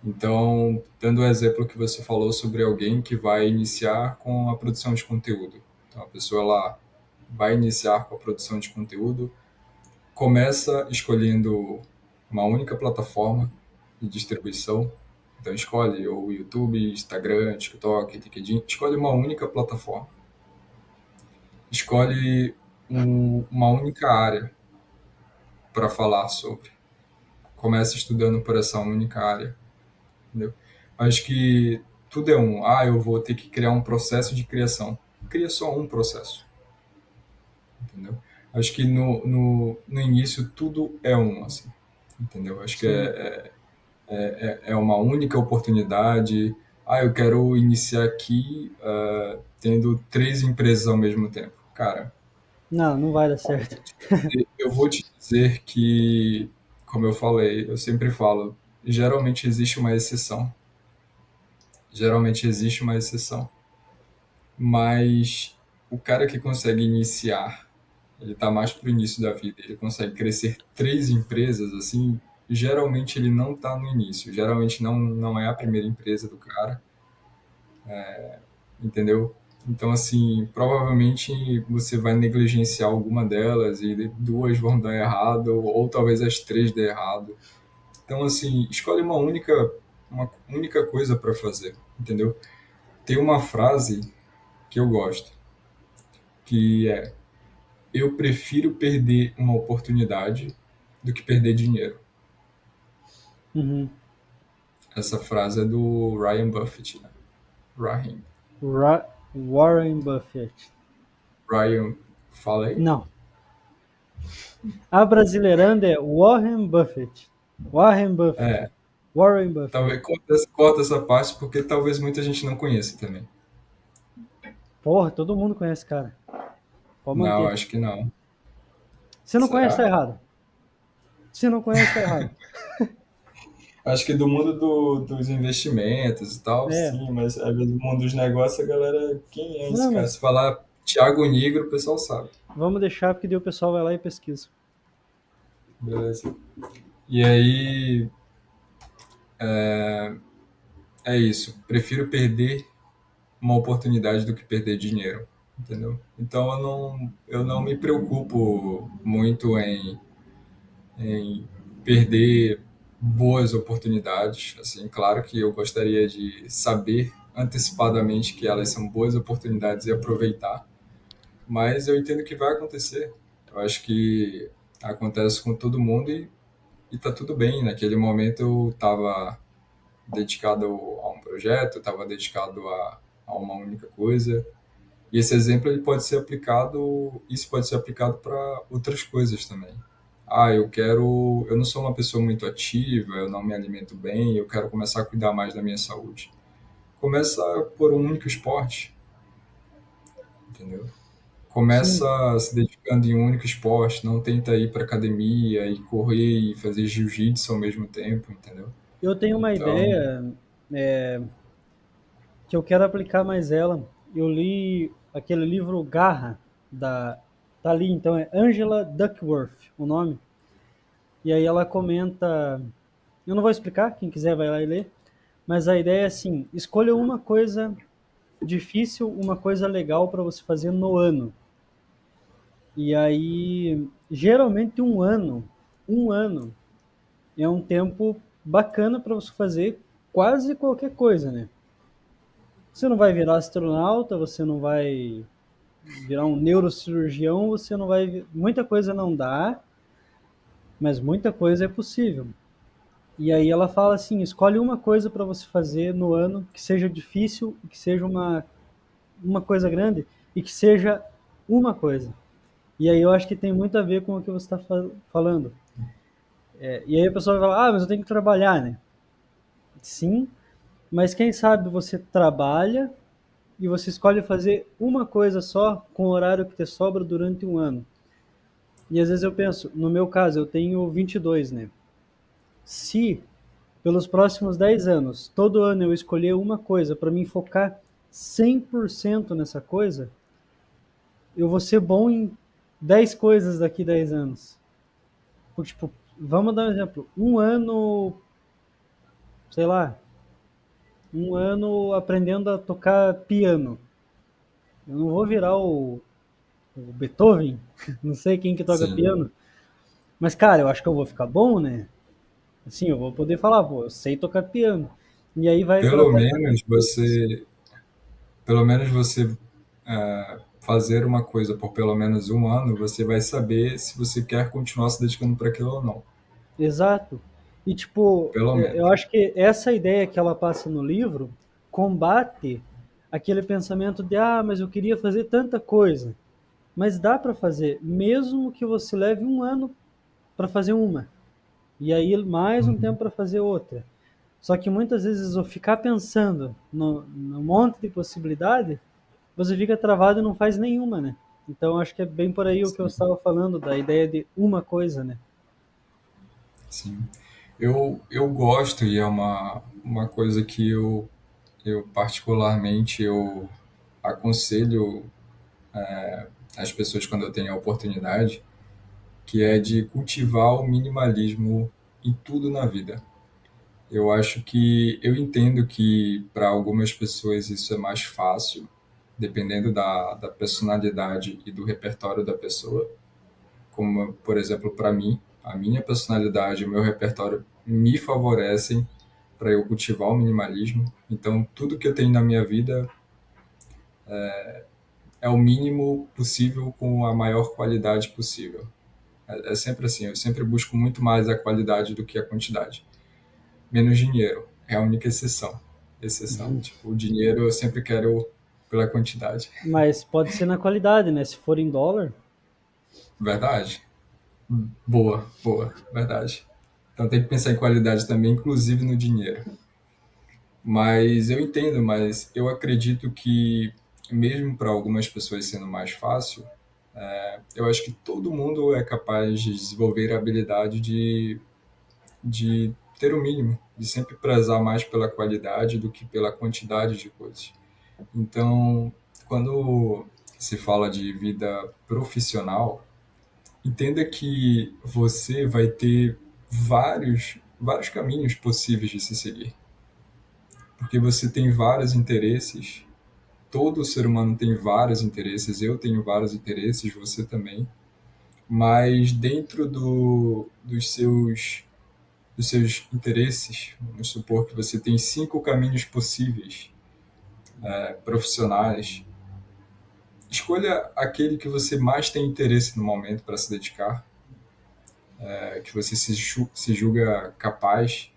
S2: Então, dando o exemplo que você falou sobre alguém que vai iniciar com a produção de conteúdo. Então, a pessoa ela vai iniciar com a produção de conteúdo, começa escolhendo uma única plataforma de distribuição. Então, escolhe o YouTube, Instagram, TikTok, LinkedIn, escolhe uma única plataforma. Escolhe uma única área para falar sobre. Começa estudando por essa única área, entendeu? Acho que tudo é um. Ah, eu vou ter que criar um processo de criação. Cria só um processo, entendeu? Acho que no início tudo é um, assim, entendeu? Acho que
S1: Sim.
S2: é uma única oportunidade. Ah, eu quero iniciar aqui tendo 3 empresas ao mesmo tempo. Cara,
S1: Não, não vai dar certo.
S2: eu vou te dizer que como eu falei, eu sempre falo, geralmente existe uma exceção. Geralmente existe uma exceção. Mas o cara que consegue iniciar, ele está mais pro início da vida, ele consegue crescer 3 empresas, assim, geralmente ele não está no início. Geralmente não é a primeira empresa do cara, entendeu? Então, assim, provavelmente você vai negligenciar alguma delas e 2 vão dar errado, ou talvez as 3 dê errado. Então, assim, escolhe uma única coisa para fazer, entendeu? Tem uma frase que eu gosto, que é: eu prefiro perder uma oportunidade do que perder dinheiro.
S1: Uhum.
S2: Essa frase é do Ryan Buffett, né? Ryan.
S1: Warren Buffett.
S2: Ryan, fala aí?
S1: Não. A brasileiranda é Warren Buffett. Warren Buffett.
S2: É,
S1: Warren Buffett.
S2: talvez corta essa parte porque talvez muita gente não conheça também.
S1: Porra, todo mundo conhece, cara. Pode
S2: Não,
S1: manter.
S2: acho que não.
S1: Se não conhece, tá
S2: Será?
S1: errado. Se não conhece, tá errado.
S2: Acho que do mundo dos investimentos e tal,
S1: É.
S2: sim, mas às vezes do mundo dos negócios, a galera, quem é esse
S1: Não,
S2: cara?
S1: mas
S2: Se falar Thiago Nigro, o pessoal sabe.
S1: vamos deixar porque daí o pessoal vai lá e pesquisa.
S2: Beleza. E aí, é isso. Prefiro perder uma oportunidade do que perder dinheiro, entendeu? Então eu não me preocupo muito em perder boas oportunidades. Assim, claro que eu gostaria de saber antecipadamente que elas são boas oportunidades e aproveitar, mas eu entendo que vai acontecer. Eu acho que acontece com todo mundo e tá tudo bem. Naquele momento eu estava dedicado a um projeto, estava dedicado a uma única coisa. E esse exemplo ele pode ser aplicado, isso pode ser aplicado para outras coisas também. Eu não sou uma pessoa muito ativa, eu não me alimento bem, eu quero começar a cuidar mais da minha saúde. Começa por um único esporte, entendeu?
S1: Sim,
S2: Começa se dedicando em um único esporte, não tenta ir para academia e correr e fazer jiu-jitsu ao mesmo tempo, entendeu?
S1: eu tenho uma
S2: Então,
S1: ideia que eu quero aplicar mais ela. Eu li aquele livro Garra, da. Tá ali, então é Angela Duckworth, o nome. E aí ela comenta. Eu não vou explicar, quem quiser vai lá e ler. Mas a ideia é assim: escolha uma coisa difícil, uma coisa legal para você fazer no ano. E aí, geralmente um ano é um tempo bacana para você fazer quase qualquer coisa, né? Você não vai virar astronauta, você não vai virar um neurocirurgião, você não vai. Muita coisa não dá, mas muita coisa é possível. E aí ela fala assim: escolhe uma coisa para você fazer no ano que seja difícil, que seja uma coisa grande e que seja uma coisa. E aí eu acho que tem muito a ver com o que você está falando. E aí a pessoa vai falar: ah, mas eu tenho que trabalhar, né? Sim, mas quem sabe você trabalha e você escolhe fazer uma coisa só com o horário que te sobra durante um ano. E às vezes eu penso, no meu caso, eu tenho 22, né? Se pelos próximos 10 anos, todo ano eu escolher uma coisa para me focar 100% nessa coisa, eu vou ser bom em 10 coisas daqui a 10 anos. Porque, tipo, vamos dar um exemplo. Um ano, sei lá, um ano aprendendo a tocar piano. Eu não vou virar o Beethoven, não sei quem que toca
S2: sim.
S1: piano, mas, cara, eu acho que eu vou ficar bom, né? Assim, eu vou poder falar, pô, eu sei tocar piano. E aí vai para
S2: Pelo
S1: vai
S2: menos você, pelo menos você fazer uma coisa por pelo menos um ano, você vai saber se você quer continuar se dedicando para aquilo ou não.
S1: exato. E, tipo,
S2: Pelo
S1: eu
S2: menos.
S1: acho que essa ideia que ela passa no livro combate aquele pensamento de, ah, mas eu queria fazer tanta coisa. Mas dá para fazer, mesmo que você leve um ano para fazer uma. E aí mais um tempo
S2: Uhum.
S1: para fazer outra. Só que muitas vezes eu ficar pensando no monte de possibilidade, você fica travado e não faz nenhuma, né? Então acho que é bem por aí o que eu
S2: Sim,
S1: estava falando, da ideia de uma coisa, né?
S2: sim. Eu gosto e é uma coisa que eu particularmente eu aconselho as pessoas quando eu tenho a oportunidade, que é de cultivar o minimalismo em tudo na vida. Eu acho que eu entendo que para algumas pessoas isso é mais fácil, dependendo da personalidade e do repertório da pessoa. Como, por exemplo, para mim, a minha personalidade e o meu repertório me favorecem para eu cultivar o minimalismo. Então, tudo que eu tenho na minha vida é o mínimo possível com a maior qualidade possível. É sempre assim, eu sempre busco muito mais a qualidade do que a quantidade. Menos dinheiro, é a única exceção. Exceção. Tipo, o dinheiro eu sempre quero pela quantidade.
S1: Mas pode ser na qualidade, né? Se for em dólar,
S2: Verdade? Boa, boa, verdade. Então tem que pensar em qualidade também, inclusive no dinheiro. Mas eu entendo, mas eu acredito que, mesmo para algumas pessoas sendo mais fácil, eu acho que todo mundo é capaz de desenvolver a habilidade de ter o mínimo, de sempre prezar mais pela qualidade do que pela quantidade de coisas. Então, quando se fala de vida profissional, entenda que você vai ter vários caminhos possíveis de se seguir, porque você tem vários interesses. Todo ser humano tem vários interesses, eu tenho vários interesses, você também. Mas dentro dos seus interesses, vamos supor que você tem 5 caminhos possíveis profissionais. Escolha aquele que você mais tem interesse no momento para se dedicar, que você se julga capaz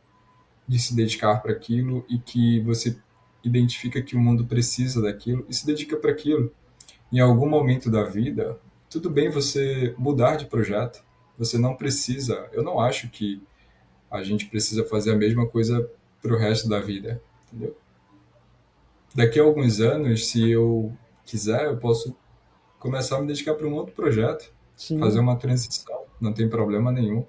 S2: de se dedicar para aquilo e que você identifica que o mundo precisa daquilo e se dedica para aquilo. Em algum momento da vida, tudo bem você mudar de projeto. Você não precisa, eu não acho que a gente precisa fazer a mesma coisa para o resto da vida, entendeu? Daqui a alguns anos, se eu quiser, eu posso começar a me dedicar para um outro projeto, fazer
S1: sim.
S2: uma transição, não tem problema nenhum,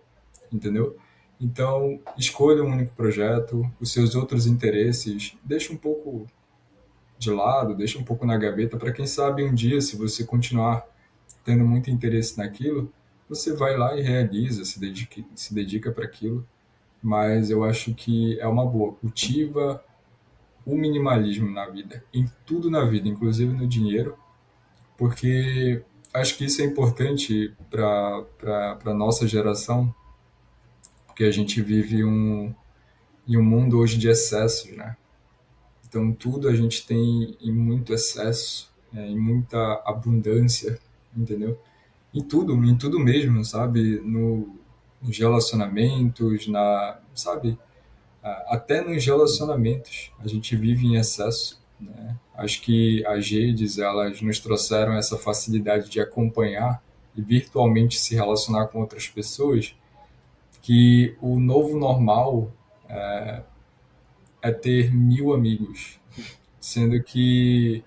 S2: entendeu? Então, escolha um único projeto, os seus outros interesses, deixa um pouco de lado, deixa um pouco na gaveta, para quem sabe um dia, se você continuar tendo muito interesse naquilo, você vai lá e realiza, se dedica para aquilo. Mas eu acho que é uma boa. Cultiva o minimalismo na vida, em tudo na vida, inclusive no dinheiro, porque acho que isso é importante para a nossa geração, porque a gente vive em um mundo hoje de excessos, né? Então tudo a gente tem em muito excesso, em muita abundância, entendeu? Em tudo mesmo, sabe? Nos relacionamentos, sabe? Até nos relacionamentos a gente vive em excesso, né? Acho que as redes elas nos trouxeram essa facilidade de acompanhar e virtualmente se relacionar com outras pessoas, que o novo normal é ter 1.000 amigos, sendo que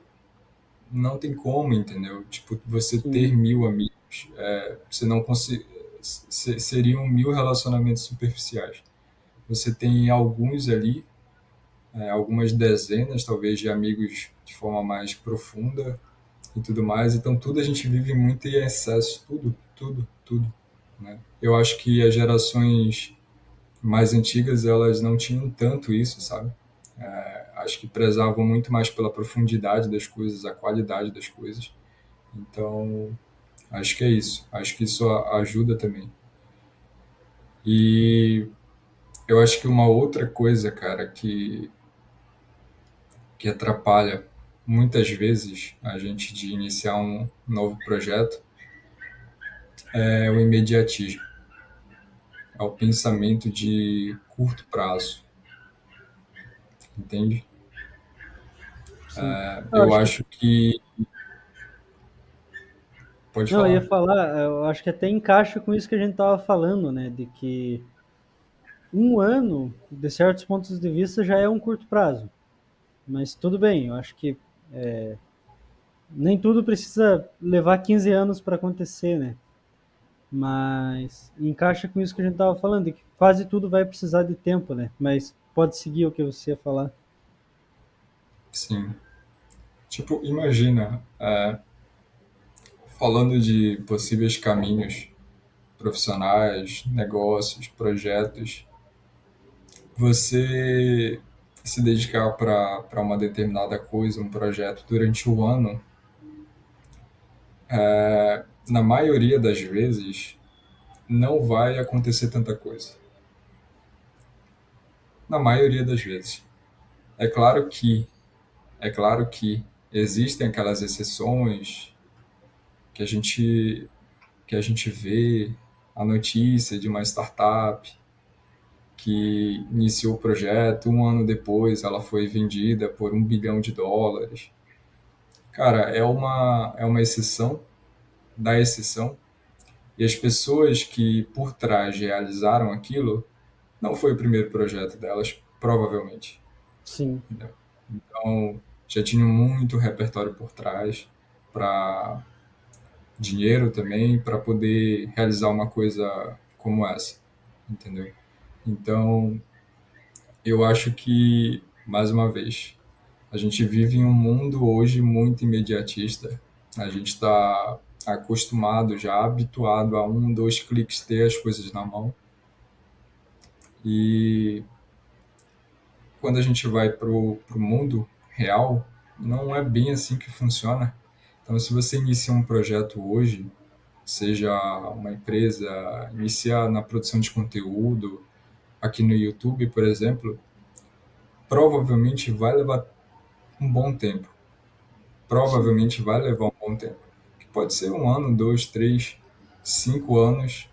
S2: não tem como, entendeu? Tipo, você ter
S1: Sim.
S2: 1.000 amigos, você não consegue, seriam 1.000 relacionamentos superficiais. Você tem alguns ali, algumas dezenas, talvez, de amigos de forma mais profunda e tudo mais. Então, tudo a gente vive muito em excesso, tudo, tudo, tudo, né? Eu acho que as gerações mais antigas, elas não tinham tanto isso, sabe? Acho que prezavam muito mais pela profundidade das coisas, a qualidade das coisas. Então, acho que é isso. Acho que isso ajuda também. E eu acho que uma outra coisa, cara, que atrapalha muitas vezes a gente de iniciar um novo projeto é o imediatismo, é o pensamento de curto prazo, entende?
S1: Sim. Eu
S2: Eu
S1: acho que,
S2: acho que pode
S1: não, eu ia
S2: falar.
S1: falar, eu acho que até encaixa com isso que a gente estava falando, né? De que um ano, de certos pontos de vista, já é um curto prazo. Mas tudo bem, eu acho que nem tudo precisa levar 15 anos para acontecer, né? mas encaixa com isso que a gente estava falando, de que quase tudo vai precisar de tempo, né? Mas pode seguir o que você ia falar.
S2: Sim. Tipo, imagina, falando de possíveis caminhos profissionais, negócios, projetos, você se dedicar para uma determinada coisa, um projeto durante o ano, na maioria das vezes, não vai acontecer tanta coisa. Na maioria das vezes. É claro que, é claro que existem aquelas exceções que a gente vê a notícia de uma startup que iniciou o projeto, um ano depois ela foi vendida por US$ 1 bilhão. Cara, é uma exceção da exceção, e as pessoas que por trás realizaram aquilo não foi o primeiro projeto delas, provavelmente.
S1: Sim.
S2: Entendeu? Então, já tinham muito repertório por trás, para dinheiro também, para poder realizar uma coisa como essa, entendeu? Então, eu acho que, mais uma vez, a gente vive em um mundo hoje muito imediatista. A gente está acostumado, já habituado a um, dois cliques ter as coisas na mão. E quando a gente vai para o mundo real, não é bem assim que funciona. Então, se você inicia um projeto hoje, seja uma empresa, inicia na produção de conteúdo, aqui no YouTube, por exemplo, provavelmente vai levar um bom tempo.
S1: Sim.
S2: Provavelmente vai levar um bom tempo. Que pode ser 1 ano, 2, 3, 5 anos,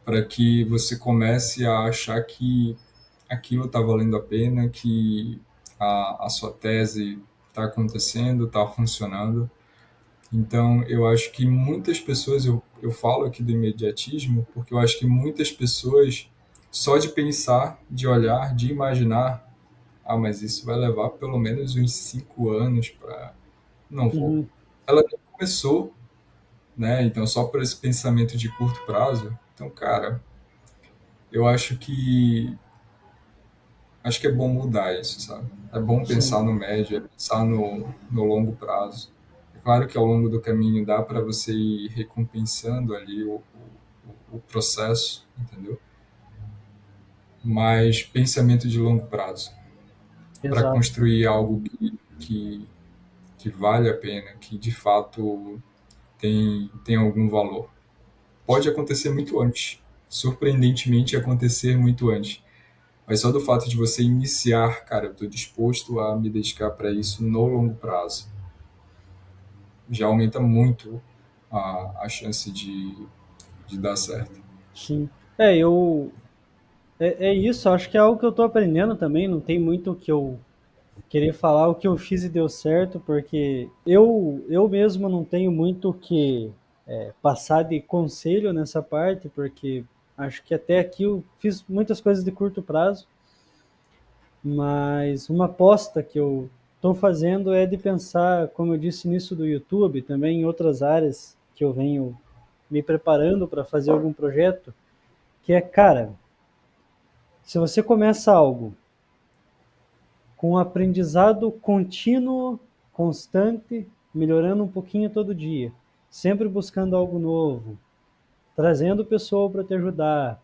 S2: para que você comece a achar que aquilo está valendo a pena, que a sua tese está acontecendo, está funcionando. Então, eu acho que muitas pessoas, eu falo aqui do imediatismo, porque eu acho que muitas pessoas, só de pensar, de olhar, de imaginar, mas isso vai levar pelo menos uns 5 anos para. Não vou.
S1: Uhum.
S2: Ela nem começou, né? Então, só por esse pensamento de curto prazo. Então, cara, eu acho que é bom mudar isso, sabe? É bom
S1: Sim.
S2: pensar no médio, é pensar no longo prazo. É claro que ao longo do caminho dá para você ir recompensando ali o processo, entendeu? Mas pensamento de longo prazo, para
S1: Exato.
S2: construir algo que vale a pena, que de fato tem algum valor. Pode acontecer muito antes, surpreendentemente acontecer muito antes. Mas só do fato de você iniciar, cara, eu estou disposto a me dedicar para isso no longo prazo. Já aumenta muito a chance de dar certo.
S1: Sim. É isso, acho que é algo que eu tô aprendendo também, não tem muito o que eu querer falar o que eu fiz e deu certo, porque eu mesmo não tenho muito o que passar de conselho nessa parte, porque acho que até aqui eu fiz muitas coisas de curto prazo, mas uma aposta que eu estou fazendo é de pensar, como eu disse, nisso do YouTube, também em outras áreas que eu venho me preparando para fazer algum projeto, que é, cara, se você começa algo com um aprendizado contínuo, constante, melhorando um pouquinho todo dia, sempre buscando algo novo, trazendo pessoa para te ajudar,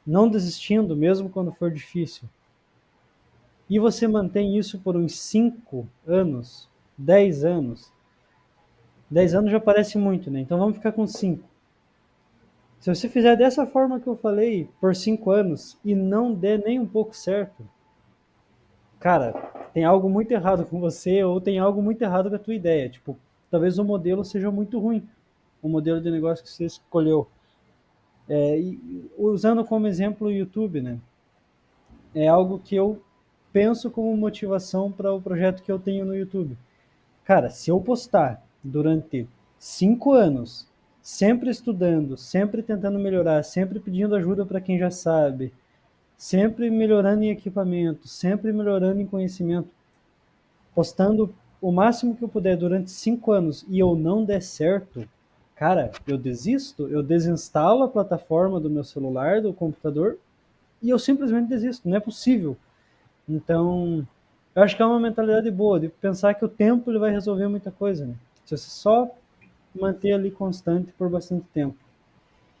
S1: não desistindo mesmo quando for difícil. E você mantém isso por uns 5 anos, 10 anos. 10 anos já parece muito, né? Então vamos ficar com 5. Se você fizer dessa forma que eu falei por 5 anos e não der nem um pouco certo, cara, tem algo muito errado com você ou tem algo muito errado com a tua ideia. Tipo, talvez o modelo seja muito ruim, o modelo de negócio que você escolheu. E usando como exemplo o YouTube, né? É algo que eu penso como motivação para o projeto que eu tenho no YouTube. Cara, se eu postar durante 5 anos, sempre estudando, sempre tentando melhorar, sempre pedindo ajuda para quem já sabe, sempre melhorando em equipamento, sempre melhorando em conhecimento, postando o máximo que eu puder durante 5 anos e eu não der certo, cara, eu desisto, eu desinstalo a plataforma do meu celular, do computador, e eu simplesmente desisto, não é possível. Então, eu acho que é uma mentalidade boa, de pensar que o tempo ele vai resolver muita coisa, né? Se você só manter ali constante por bastante tempo.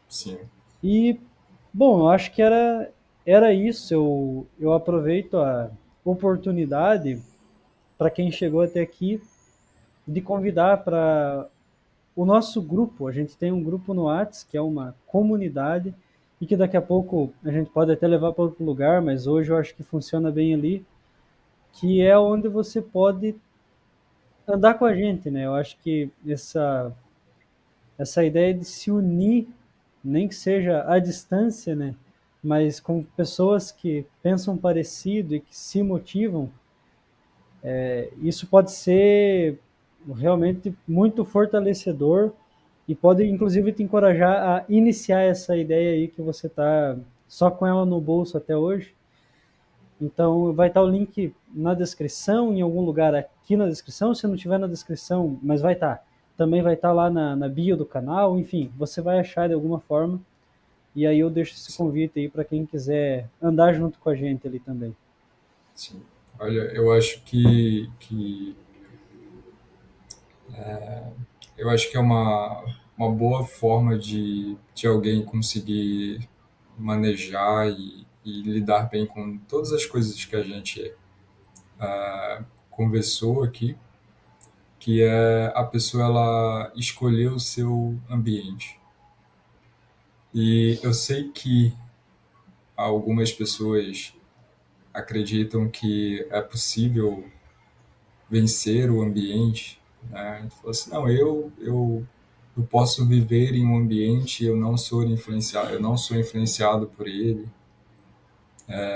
S2: Sim,
S1: E, bom, eu acho que era isso. Eu aproveito a oportunidade para quem chegou até aqui de convidar para o nosso grupo. A gente tem um grupo no Whats, que é uma comunidade, e que daqui a pouco a gente pode até levar para outro lugar, mas hoje eu acho que funciona bem ali, que é onde você pode andar com a gente, né? Eu acho que essa ideia de se unir, nem que seja à distância, né? Mas com pessoas que pensam parecido e que se motivam, isso pode ser realmente muito fortalecedor e pode inclusive te encorajar a iniciar essa ideia aí que você está só com ela no bolso até hoje. Então vai estar o link na descrição, em algum lugar aqui na descrição, se não tiver na descrição, mas vai estar. Também vai estar lá na bio do canal, enfim, você vai achar de alguma forma. E aí eu deixo esse
S2: sim,
S1: convite aí para quem quiser andar junto com a gente ali também.
S2: sim. Olha, eu acho que é uma boa forma de alguém conseguir manejar e lidar bem com todas as coisas que a gente conversou aqui, que é a pessoa ela escolher o seu ambiente. E eu sei que algumas pessoas acreditam que é possível vencer o ambiente, né? A gente falou assim, não, eu posso viver em um ambiente, eu não sou influenciado por ele.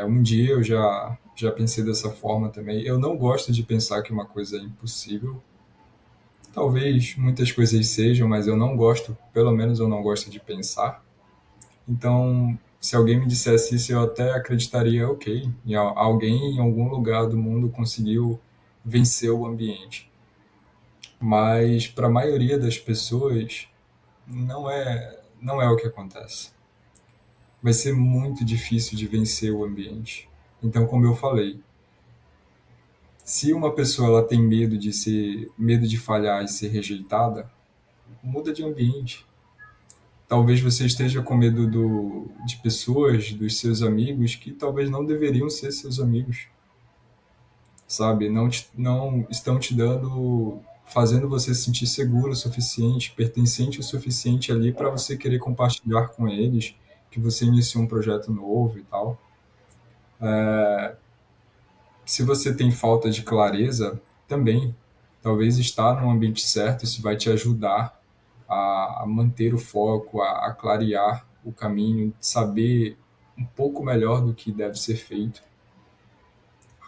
S2: Um dia eu já pensei dessa forma também. Eu não gosto de pensar que uma coisa é impossível. Talvez muitas coisas sejam, mas eu não gosto, pelo menos eu não gosto de pensar. Então, se alguém me dissesse isso, eu até acreditaria, ok, alguém em algum lugar do mundo conseguiu vencer o ambiente. Mas para a maioria das pessoas não é o que acontece. Vai ser muito difícil de vencer o ambiente. Então, como eu falei, se uma pessoa ela tem medo de falhar e ser rejeitada, muda de ambiente. Talvez você esteja com medo de pessoas, dos seus amigos, que talvez não deveriam ser seus amigos, sabe? Não estão te dando, fazendo você se sentir seguro o suficiente, pertencente o suficiente ali para você querer compartilhar com eles que você iniciou um projeto novo e tal. Se você tem falta de clareza, também, talvez estar no ambiente certo, isso vai te ajudar a manter o foco, a clarear o caminho, saber um pouco melhor do que deve ser feito.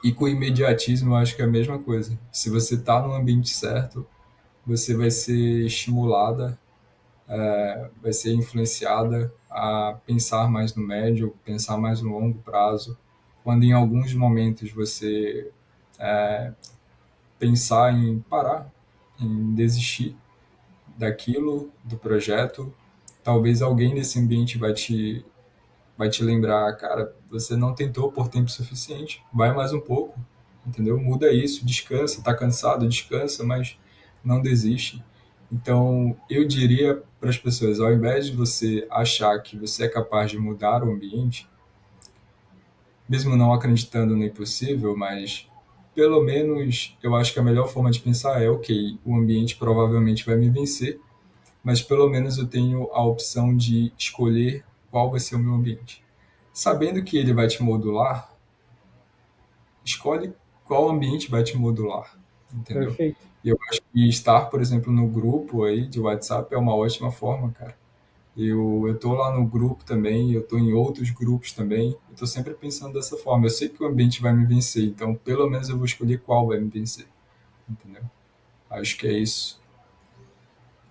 S2: E com o imediatismo, eu acho que é a mesma coisa. Se você está no ambiente certo, você vai ser estimulada, vai ser influenciada a pensar mais no médio, pensar mais no longo prazo. Quando em alguns momentos você pensar em parar, em desistir daquilo, do projeto, talvez alguém nesse ambiente vai te lembrar, cara, você não tentou por tempo suficiente, vai mais um pouco, entendeu? Muda isso, descansa, tá cansado, descansa, mas não desiste. Então, eu diria para as pessoas, ao invés de você achar que você é capaz de mudar o ambiente, mesmo não acreditando no impossível, mas pelo menos eu acho que a melhor forma de pensar é, ok, o ambiente provavelmente vai me vencer, mas pelo menos eu tenho a opção de escolher qual vai ser o meu ambiente. Sabendo que ele vai te modular, escolhe qual ambiente vai te modular, entendeu?
S1: Perfeito.
S2: E eu acho que estar, por exemplo, no grupo aí de WhatsApp é uma ótima forma, cara. Eu tô lá no grupo também, eu tô em outros grupos também, eu tô sempre pensando dessa forma. Eu sei que o ambiente vai me vencer, então pelo menos eu vou escolher qual vai me vencer, entendeu? Acho que é isso.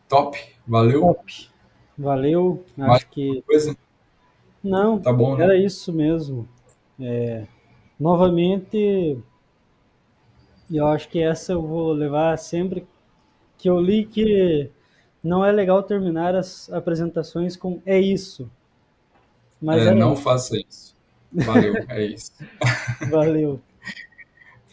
S2: Top, valeu.
S1: Top. Valeu.
S2: Mais
S1: Acho
S2: alguma
S1: que
S2: coisa?
S1: não,
S2: Tá bom, né?
S1: era isso mesmo. Novamente, eu acho que essa eu vou levar sempre que eu li que não é legal terminar as apresentações com é isso, mas era
S2: Não
S1: isso.
S2: faça isso. Valeu, é isso.
S1: Valeu.